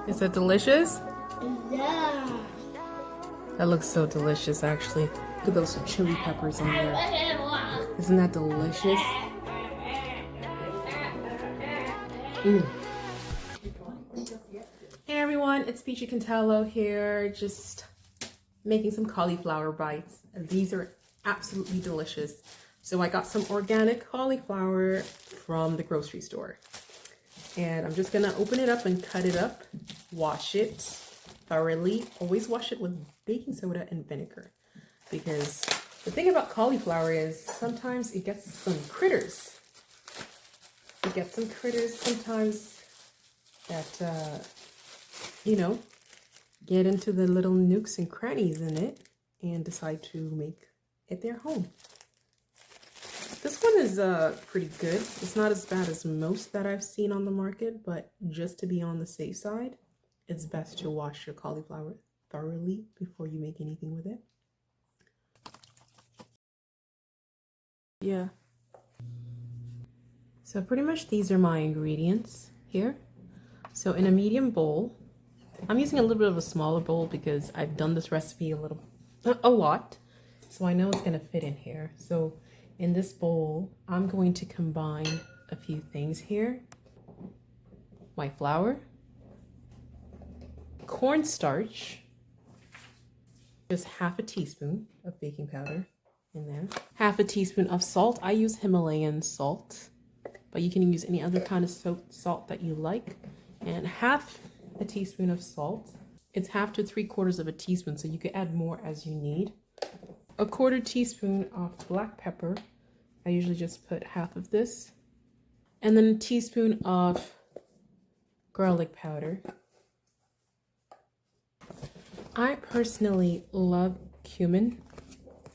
Is that delicious? Yeah. That looks so delicious, actually. Look at those chili peppers in there. Isn't that delicious? Mm. Hey everyone, it's Peachy Cantello here, just making some cauliflower bites. These are absolutely delicious. So I got some organic cauliflower from the grocery store. And I'm just gonna open it up and cut it up, wash it thoroughly. Always wash it with baking soda and vinegar. Because the thing about cauliflower is sometimes it gets some critters. It gets some critters sometimes that, you know, get into the little nooks and crannies in it and decide to make it their home. This one is pretty good. It's not as bad as most that I've seen on the market, but just to be on the safe side, it's best to wash your cauliflower thoroughly before you make anything with it. Yeah. So pretty much these are my ingredients here. So in a medium bowl, I'm using a little bit of a smaller bowl because I've done this recipe a lot. So I know it's gonna fit in here. So in this bowl, I'm going to combine a few things here. My flour, cornstarch, just half a teaspoon of baking powder in there, half a teaspoon of salt. I use Himalayan salt, but you can use any other kind of salt that you like, and half a teaspoon of salt. It's half to 3/4 of a teaspoon, so you can add more as you need. A 1/4 teaspoon of black pepper. I usually just put half of this. And then a teaspoon of garlic powder. I personally love cumin.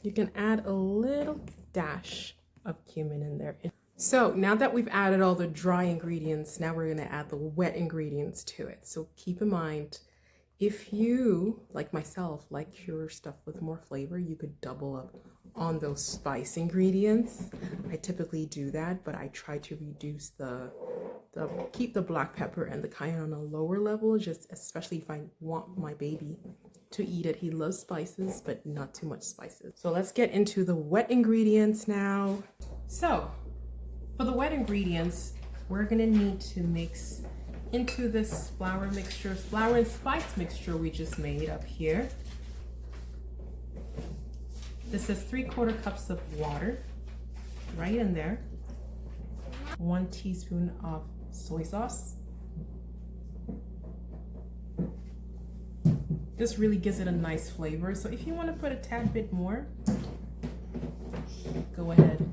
You can add a little dash of cumin in there. So now that we've added all the dry ingredients, now we're gonna add the wet ingredients to it. So keep in mind, if you, like myself, like your stuff with more flavor, you could double up on those spice ingredients. I typically do that, but I try to reduce keep the black pepper and the cayenne on a lower level, just especially if I want my baby to eat it. He loves spices, but not too much spices. So let's get into the wet ingredients now. So for the wet ingredients, we're gonna need to mix into this flour and spice mixture we just made up here. This is 3/4 cups of water, right in there. 1 teaspoon of soy sauce. This really gives it a nice flavor, so if you want to put a tad bit more, go ahead.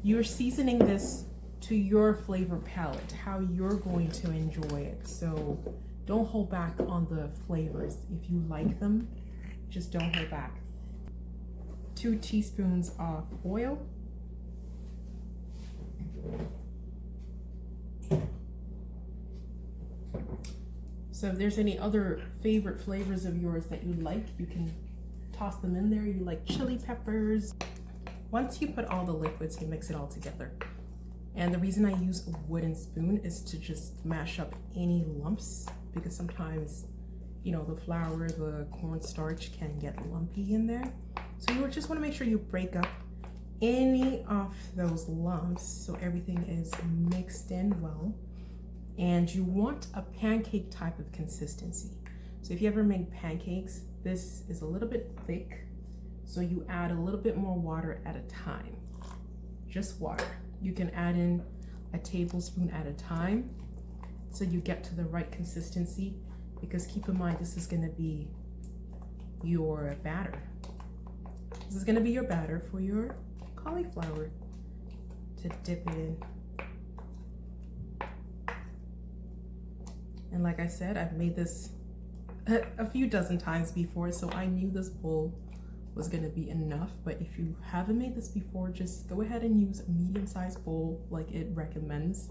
You're seasoning this to your flavor palette, how you're going to enjoy it. So don't hold back on the flavors. If you like them, just don't hold back. 2 teaspoons of oil. So if there's any other favorite flavors of yours that you like, you can toss them in there. You like chili peppers. Once you put all the liquids, you mix it all together. And the reason I use a wooden spoon is to just mash up any lumps, because sometimes, you know, the flour, the cornstarch can get lumpy in there. So you just want to make sure you break up any of those lumps so everything is mixed in well. And you want a pancake type of consistency. So if you ever make pancakes, this is a little bit thick, so you add a little bit more water at a time. Just water. You can add in a tablespoon at a time so you get to the right consistency, because keep in mind, this is going to be your batter. This is going to be your batter for your cauliflower to dip it in. And like I said, I've made this a few dozen times before, so I knew this bowl was gonna be enough. But if you haven't made this before, just go ahead and use a medium-sized bowl like it recommends.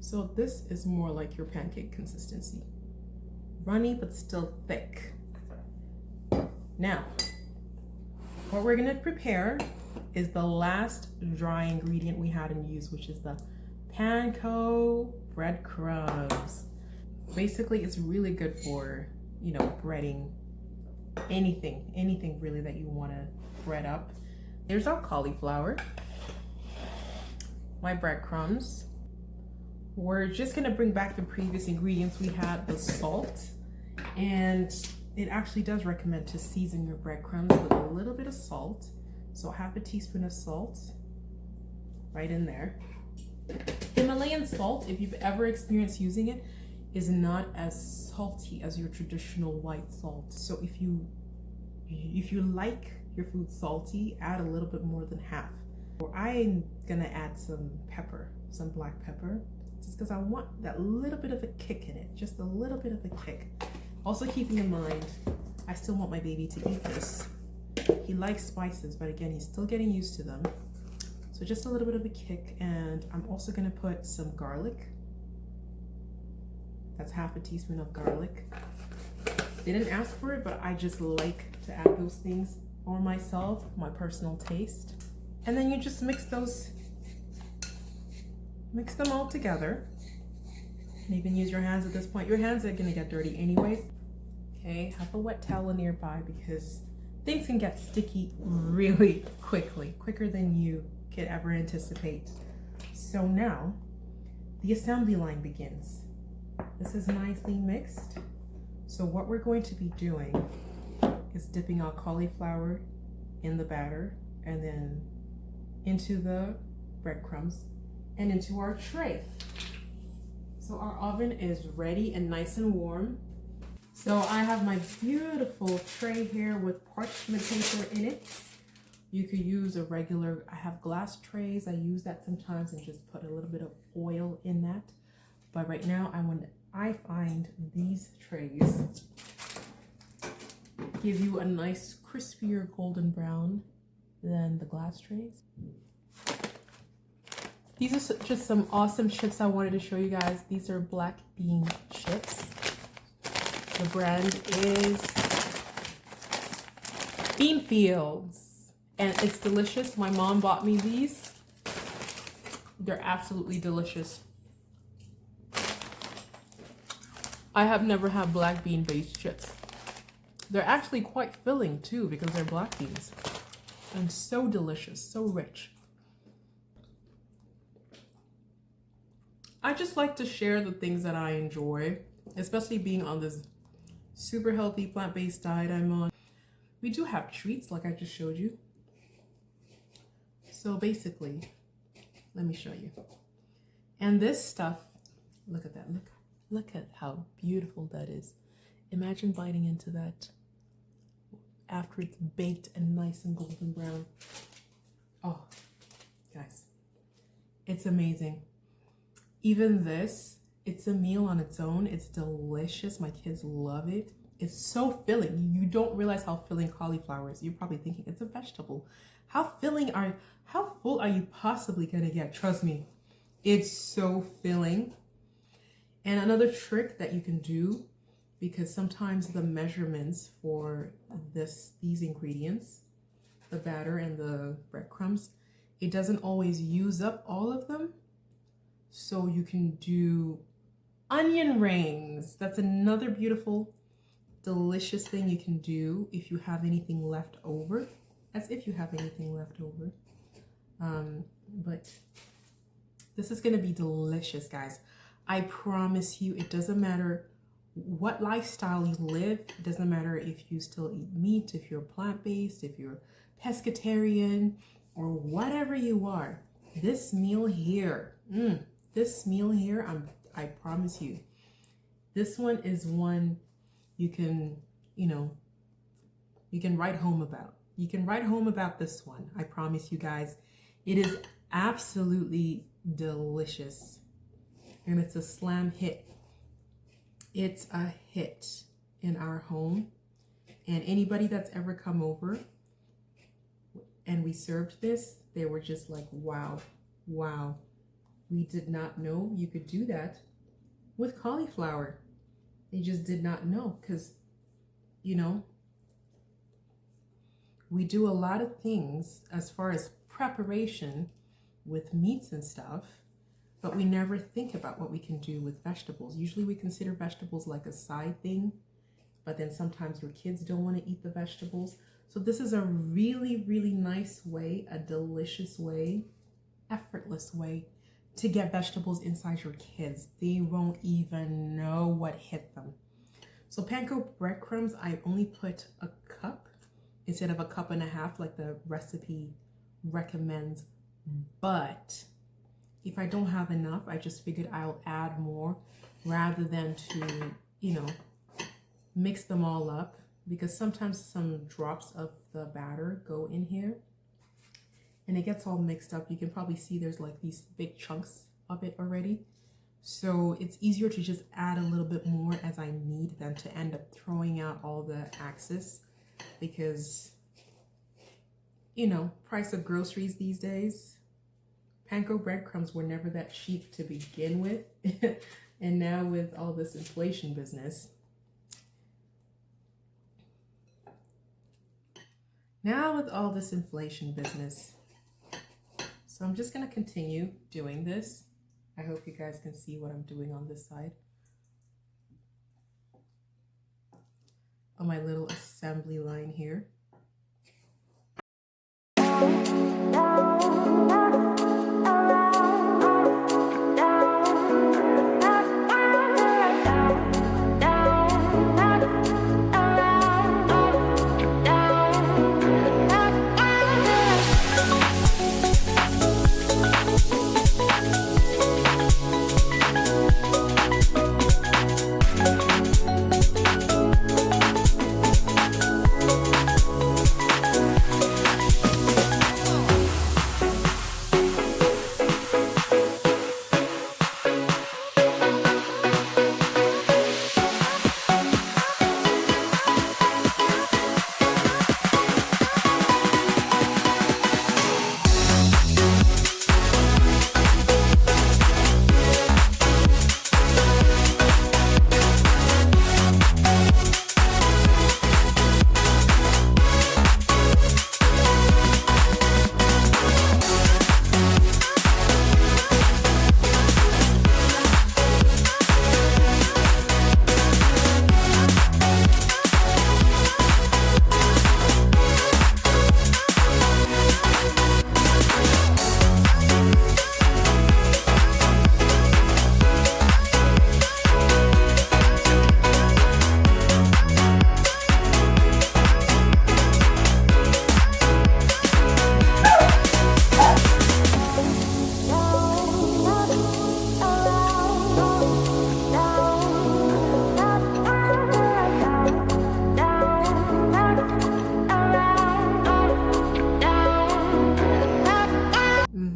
So this is more like your pancake consistency. Runny, but still thick. Now, what we're gonna prepare is the last dry ingredient we had in use, which is the panko breadcrumbs. Basically, it's really good for, you know, breading anything really that you want to bread up. There's our cauliflower, my breadcrumbs. We're just gonna bring back the previous ingredients. We had the salt, and it actually does recommend to season your breadcrumbs with a little bit of salt. So half a teaspoon of salt right in there. Himalayan salt, if you've ever experienced using it, is not as salty as your traditional white salt. So if you like your food salty, add a little bit more than half. Or I'm gonna add some pepper, some black pepper, just because I want that little bit of a kick in it, just a little bit of a kick. Also keeping in mind, I still want my baby to eat this. He likes spices, but again, he's still getting used to them. So just a little bit of a kick, and I'm also gonna put some garlic. That's half a teaspoon of garlic. They didn't ask for it, but I just like to add those things for myself, my personal taste. And then you just mix them all together. And even use your hands at this point. Your hands are gonna get dirty anyways. Okay, have a wet towel nearby because things can get sticky really quickly, quicker than you could ever anticipate. So now the assembly line begins. This is nicely mixed. So what we're going to be doing is dipping our cauliflower in the batter and then into the breadcrumbs and into our tray. So our oven is ready and nice and warm. So I have my beautiful tray here with parchment paper in it. You could use a regular, I have glass trays. I use that sometimes and just put a little bit of oil in that. But right now I find these trays give you a nice crispier golden brown than the glass trays. These are just some awesome chips I wanted to show you guys. These are black bean chips. The brand is Beanfields, and it's delicious. My mom bought me these. They're absolutely delicious. I have never had black bean based chips. They're actually quite filling too because they're black beans. And so delicious, so rich. I just like to share the things that I enjoy, especially being on this super healthy plant-based diet I'm on. We do have treats like I just showed you. So basically, let me show you. And this stuff, look at that, look at how beautiful that is. Imagine biting into that after it's baked and nice and golden brown. Oh, guys, it's amazing. Even this, it's a meal on its own. It's delicious. My kids love it. It's so filling. You don't realize how filling cauliflower is. You're probably thinking it's a vegetable. How full are you possibly gonna get? Trust me, it's so filling. And another trick that you can do, because sometimes the measurements for these ingredients, the batter and the breadcrumbs, it doesn't always use up all of them. So you can do onion rings. That's another beautiful, delicious thing you can do if you have anything left over. As if you have anything left over. But this is gonna be delicious, guys. I promise you, it doesn't matter what lifestyle you live. It doesn't matter if you still eat meat, if you're plant-based, if you're pescatarian, or whatever you are. This meal here, I promise you, this one is one you can write home about. You can write home about this one. I promise you guys, it is absolutely delicious. And it's a slam hit. It's a hit in our home. And anybody that's ever come over and we served this, they were just like, wow, wow. We did not know you could do that with cauliflower. They just did not know because, we do a lot of things as far as preparation with meats and stuff, but we never think about what we can do with vegetables. Usually we consider vegetables like a side thing, but then sometimes your kids don't want to eat the vegetables. So this is a really, really nice way, a delicious way, effortless way to get vegetables inside your kids. They won't even know what hit them. So panko breadcrumbs, I only put a cup instead of a cup and a half like the recipe recommends. But if I don't have enough, I just figured I'll add more rather than to, you know, mix them all up, because sometimes some drops of the batter go in here and it gets all mixed up. You can probably see there's like these big chunks of it already. So it's easier to just add a little bit more as I need than to end up throwing out all the excess, because, you know, price of groceries these days. Panko breadcrumbs were never that cheap to begin with. And now with all this inflation business. So I'm just going to continue doing this. I hope you guys can see what I'm doing on this side. On my little assembly line here.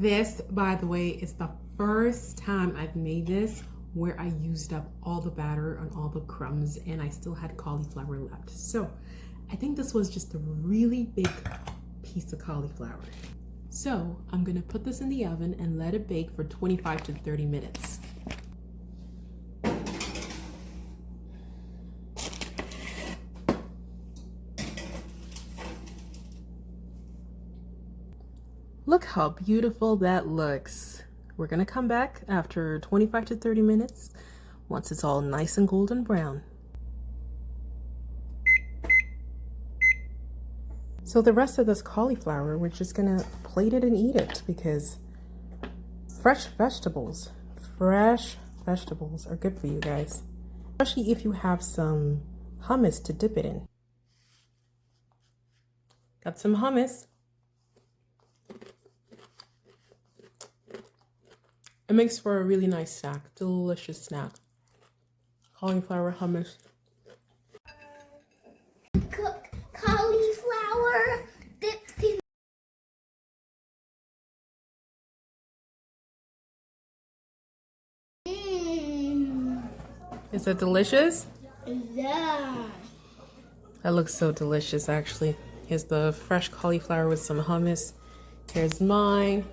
This, by the way, is the first time I've made this where I used up all the batter and all the crumbs and I still had cauliflower left. So I think this was just a really big piece of cauliflower. So I'm gonna put this in the oven and let it bake for 25 to 30 minutes. Look how beautiful that looks. We're gonna come back after 25 to 30 minutes once it's all nice and golden brown. So the rest of this cauliflower, we're just gonna plate it and eat it, because fresh vegetables are good for you guys. Especially if you have some hummus to dip it in. Got some hummus. It makes for a really nice snack, delicious snack. Cauliflower hummus. Cook cauliflower dipped in. Is that delicious? Yeah. That looks so delicious, actually. Here's the fresh cauliflower with some hummus. Here's mine.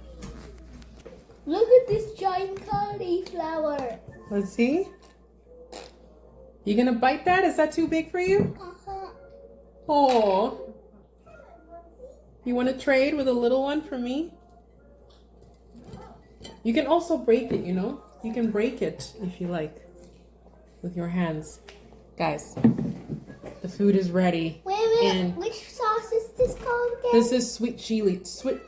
Look at this giant cauliflower. Let's see. You gonna bite that? Is that too big for you? Oh. You want to trade with a little one for me? You can also break it, you know? You can break it if you like with your hands. Guys, the food is ready. Wait a minute. And Which sauce is this called again? this is sweet chili. Sweet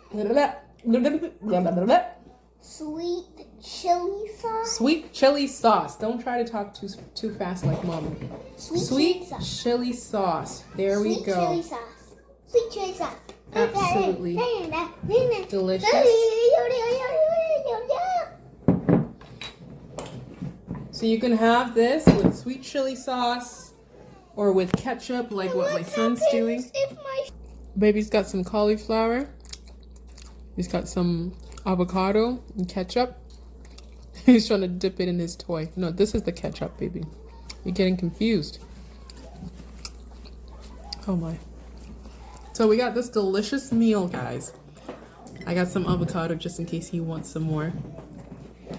chili sauce. Sweet chili sauce. Don't try to talk too fast like mom. Sweet chili sauce. There we Sweet go. chili sauce. Sweet chili sauce. Absolutely delicious. So you can have this with sweet chili sauce or with ketchup like what my son's doing. Baby's got some cauliflower. He's got some avocado and ketchup. He's trying to dip it in his toy. No, this is the ketchup, baby. You're getting confused. Oh my. So we got this delicious meal, guys. I got some avocado just in case he wants some more.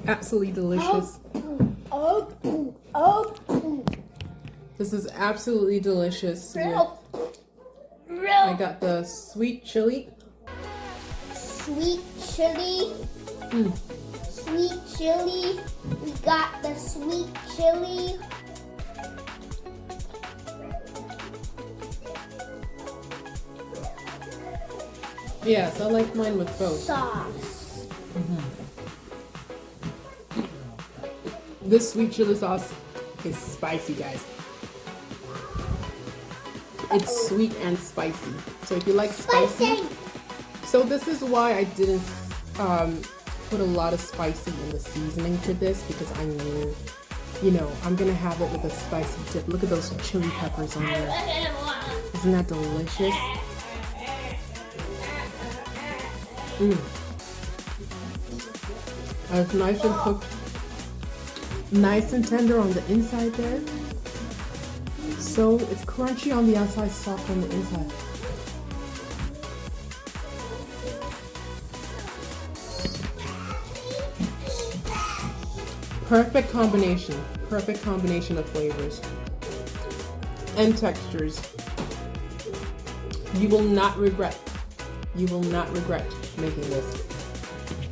Absolutely delicious. This is absolutely delicious. I got the sweet chili. Sweet chili. Sweet chili. We got the sweet chili. Yes, I like mine with both. Sauce. This sweet chili sauce is spicy, guys. It's sweet and spicy. So if you like spicy, so this is why I didn't put a lot of spicy in the seasoning for this, because I knew, you know, I'm gonna have it with a spicy dip. Look at those chili peppers on there. Isn't that delicious? It's nice and cooked, nice and tender on the inside there. So it's crunchy on the outside, soft on the inside. Perfect combination of flavors and textures. You will not regret. You will not regret making this.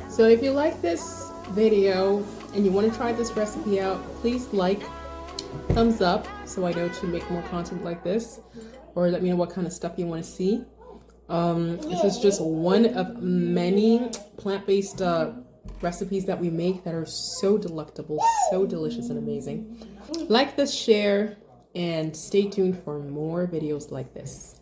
So if you like this video and you want to try this recipe out, please like, thumbs up, so I know to make more content like this, or let me know what kind of stuff you want to see. This is just one of many plant-based recipes that we make that are so delectable, so delicious and amazing. Like this, share, and stay tuned for more videos like this.